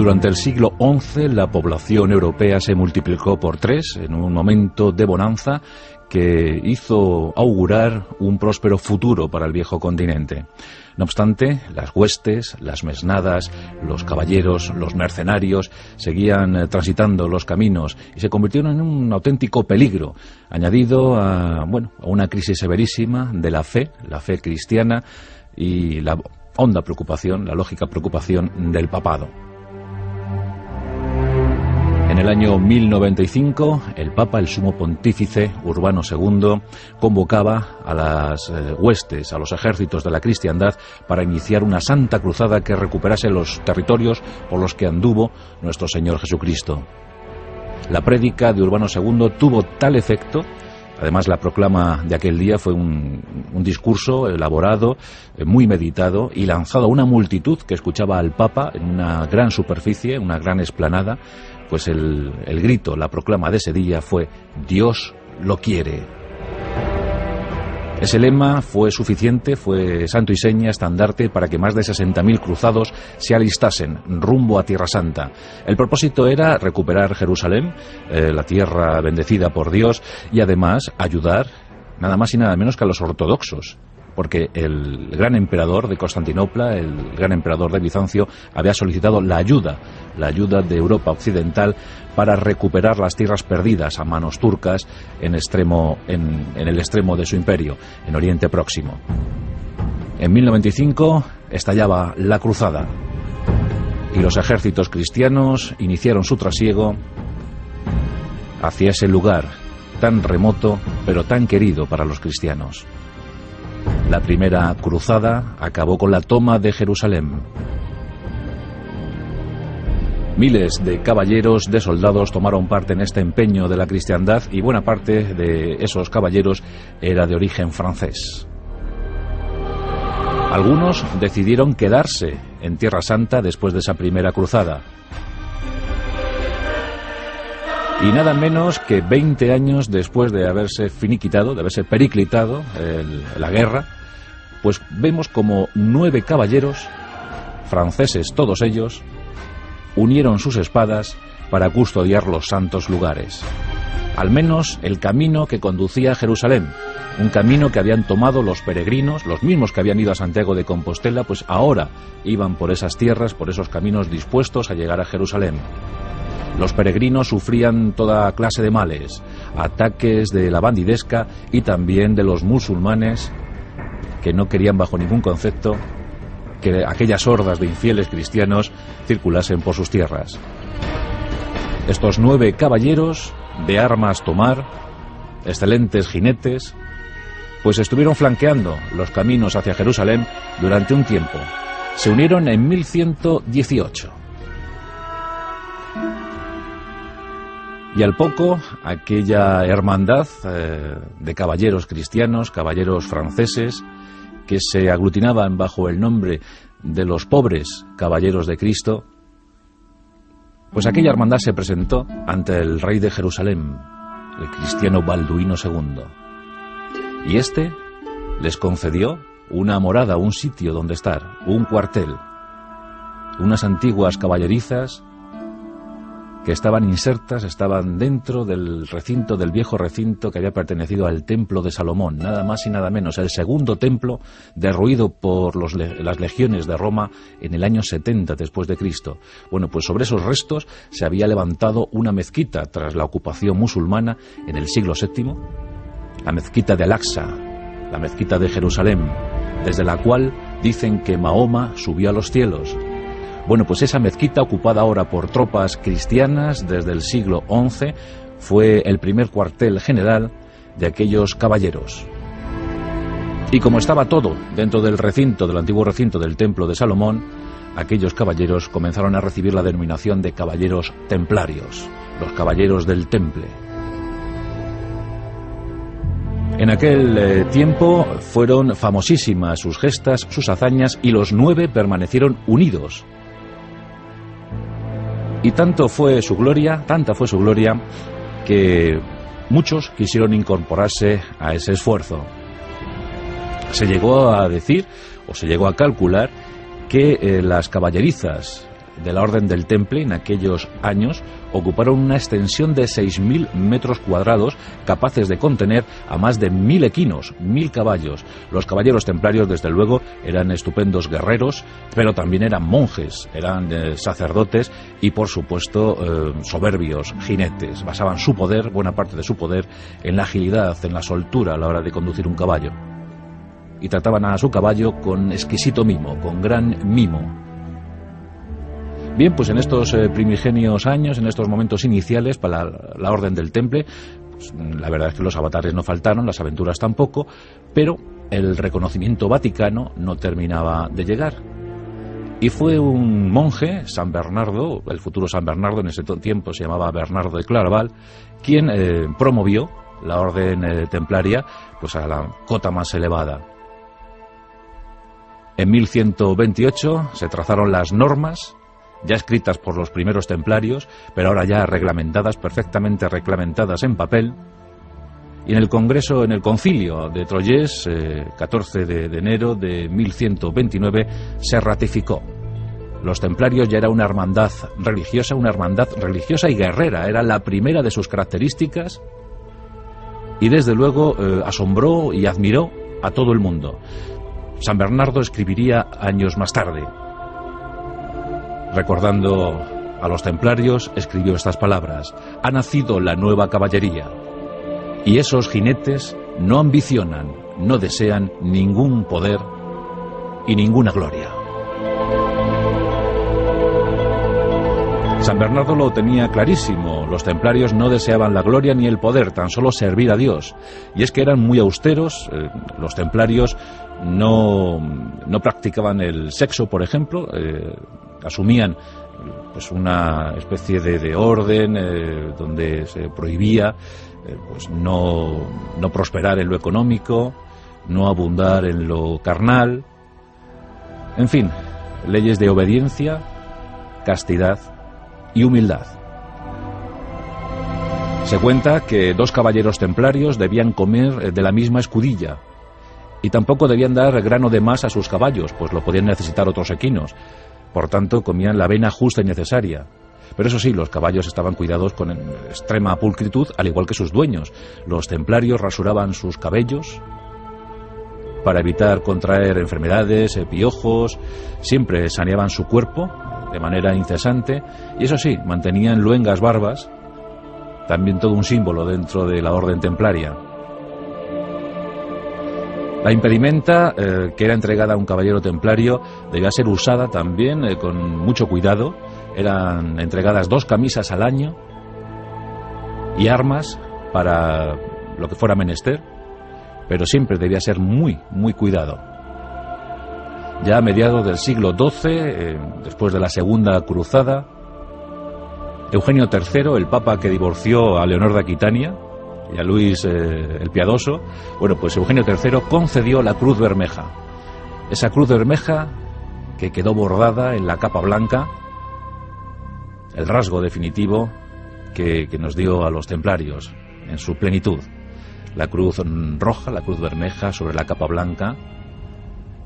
Durante el siglo XI la población europea se multiplicó por 3 en un momento de bonanza que hizo augurar un próspero futuro para el viejo continente. No obstante, las huestes, las mesnadas, los caballeros, los mercenarios seguían transitando los caminos y se convirtieron en un auténtico peligro, añadido a una crisis severísima de la fe cristiana y la honda preocupación, la lógica preocupación del papado. En el año 1095, el Papa, el Sumo Pontífice Urbano II, convocaba a las huestes, a los ejércitos de la cristiandad para iniciar una santa cruzada que recuperase los territorios por los que anduvo nuestro Señor Jesucristo. La prédica de Urbano II tuvo tal efecto. Además, la proclama de aquel día fue un discurso elaborado, muy meditado y lanzado a una multitud que escuchaba al Papa en una gran superficie, una gran explanada. Pues el grito, la proclama de ese día fue: Dios lo quiere. Ese lema fue suficiente, fue santo y seña, estandarte para que más de 60.000 cruzados se alistasen rumbo a Tierra Santa. El propósito era recuperar Jerusalén, la tierra bendecida por Dios, y además ayudar nada más y nada menos que a los ortodoxos, porque el gran emperador de Constantinopla, el gran emperador de Bizancio, había solicitado la ayuda de Europa Occidental para recuperar las tierras perdidas a manos turcas en el extremo de su imperio, en Oriente Próximo. En 1095 estallaba la cruzada y los ejércitos cristianos iniciaron su trasiego hacia ese lugar tan remoto pero tan querido para los cristianos. La primera cruzada acabó con la toma de Jerusalén. Miles de caballeros, de soldados tomaron parte en este empeño de la cristiandad y buena parte de esos caballeros era de origen francés. Algunos decidieron quedarse en Tierra Santa después de esa primera cruzada. Y nada menos que 20 años después de haberse finiquitado, de haberse periclitado la guerra, pues vemos como 9 caballeros, franceses todos ellos, unieron sus espadas para custodiar los santos lugares. Al menos el camino que conducía a Jerusalén, un camino que habían tomado los peregrinos, los mismos que habían ido a Santiago de Compostela, pues ahora iban por esas tierras, por esos caminos dispuestos a llegar a Jerusalén. Los peregrinos sufrían toda clase de males, ataques de la bandidesca y también de los musulmanes que no querían bajo ningún concepto que aquellas hordas de infieles cristianos circulasen por sus tierras. Estos 9 caballeros de armas tomar, excelentes jinetes, pues estuvieron flanqueando los caminos hacia Jerusalén durante un tiempo. Se unieron en 1118. Y al poco, aquella hermandad de caballeros cristianos, caballeros franceses, que se aglutinaban bajo el nombre de los pobres caballeros de Cristo, pues aquella hermandad se presentó ante el rey de Jerusalén, el cristiano Balduino II. Y éste les concedió una morada, un sitio donde estar, un cuartel, unas antiguas caballerizas que estaban insertas, estaban dentro del recinto, del viejo recinto que había pertenecido al templo de Salomón, nada más y nada menos, el segundo templo derruido por las legiones de Roma en el año 70 después de Cristo. Bueno, pues sobre esos restos se había levantado una mezquita tras la ocupación musulmana en el siglo VII, la mezquita de Al-Aqsa, la mezquita de Jerusalén, desde la cual dicen que Mahoma subió a los cielos. Bueno, pues esa mezquita, ocupada ahora por tropas cristianas desde el siglo XI, fue el primer cuartel general de aquellos caballeros. Y como estaba todo dentro del recinto, del antiguo recinto del Templo de Salomón, aquellos caballeros comenzaron a recibir la denominación de caballeros templarios, los caballeros del Temple. En aquel tiempo fueron famosísimas sus gestas, sus hazañas, y los 9 permanecieron unidos. Y tanta fue su gloria, que muchos quisieron incorporarse a ese esfuerzo. Se llegó a decir, o se llegó a calcular, que las caballerizas de la Orden del Temple en aquellos años ocuparon una extensión de 6.000 metros cuadrados, capaces de contener a más de 1.000 equinos, 1.000 caballos. Los caballeros templarios, desde luego, eran estupendos guerreros, pero también eran monjes, eran sacerdotes y, por supuesto, soberbios jinetes. Basaban su poder, buena parte de su poder, en la agilidad, en la soltura a la hora de conducir un caballo. Y trataban a su caballo con exquisito mimo, con gran mimo. Bien, pues en estos primigenios años, en estos momentos iniciales para la Orden del Temple, pues, la verdad es que los avatares no faltaron, las aventuras tampoco, pero el reconocimiento vaticano no terminaba de llegar. Y fue un monje, San Bernardo, el futuro San Bernardo, en ese tiempo se llamaba Bernardo de Claraval, quien promovió la Orden Templaria pues a la cota más elevada. En 1128 se trazaron las normas, ya escritas por los primeros templarios, pero ahora ya reglamentadas, perfectamente reglamentadas en papel. Y en el Congreso, en el Concilio de Troyes, 14 de enero de 1129, se ratificó. Los templarios ya era una hermandad religiosa y guerrera, era la primera de sus características, y desde luego asombró y admiró a todo el mundo. San Bernardo escribiría años más tarde. Recordando a los templarios, escribió estas palabras: ha nacido la nueva caballería, y esos jinetes no ambicionan, no desean ningún poder y ninguna gloria. San Bernardo lo tenía clarísimo, los templarios no deseaban la gloria ni el poder, tan solo servir a Dios. Y es que eran muy austeros, los templarios no practicaban el sexo, por ejemplo, asumían pues una especie de orden donde se prohibía pues no prosperar en lo económico, no abundar en lo carnal, en fin, leyes de obediencia, castidad y humildad. Se cuenta que 2 caballeros templarios debían comer de la misma escudilla, y tampoco debían dar grano de más a sus caballos, pues lo podían necesitar otros equinos. Por tanto, comían la avena justa y necesaria. Pero eso sí, los caballos estaban cuidados con extrema pulcritud, al igual que sus dueños. Los templarios rasuraban sus cabellos para evitar contraer enfermedades, piojos, siempre saneaban su cuerpo de manera incesante, y eso sí, mantenían luengas barbas, también todo un símbolo dentro de la orden templaria. La impedimenta, que era entregada a un caballero templario, debía ser usada también con mucho cuidado. Eran entregadas 2 camisas al año y armas para lo que fuera menester, pero siempre debía ser muy, muy cuidado. Ya a mediados del siglo XII, después de la Segunda Cruzada, Eugenio III, el papa que divorció a Leonor de Aquitania y a Luis el Piadoso, bueno, pues Eugenio III concedió la Cruz Bermeja. Esa Cruz Bermeja que quedó bordada en la capa blanca, el rasgo definitivo que nos dio a los templarios en su plenitud. La cruz roja, la cruz bermeja sobre la capa blanca,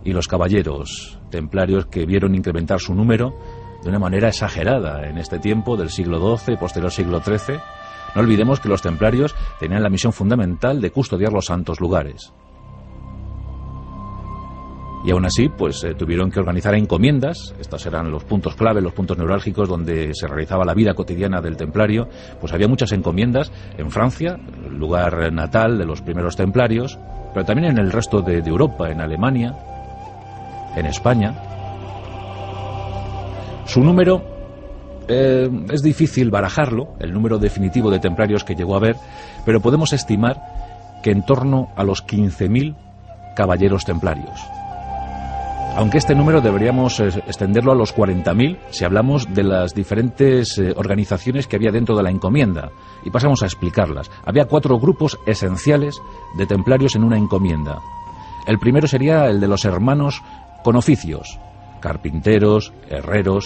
y los caballeros templarios que vieron incrementar su número de una manera exagerada en este tiempo del siglo XII, posterior siglo XIII. No olvidemos que los templarios tenían la misión fundamental de custodiar los santos lugares. Y aún así, pues tuvieron que organizar encomiendas. Estos eran los puntos clave, los puntos neurálgicos donde se realizaba la vida cotidiana del templario. Pues había muchas encomiendas en Francia, el lugar natal de los primeros templarios, pero también en el resto de Europa, en Alemania, en España. Su número es difícil barajarlo, el número definitivo de templarios que llegó a haber, pero podemos estimar que en torno a los 15.000 caballeros templarios. Aunque este número deberíamos extenderlo a los 40.000 si hablamos de las diferentes organizaciones que había dentro de la encomienda. Y pasamos a explicarlas. Había 4 grupos esenciales de templarios en una encomienda. El primero sería el de los hermanos con oficios: carpinteros, herreros,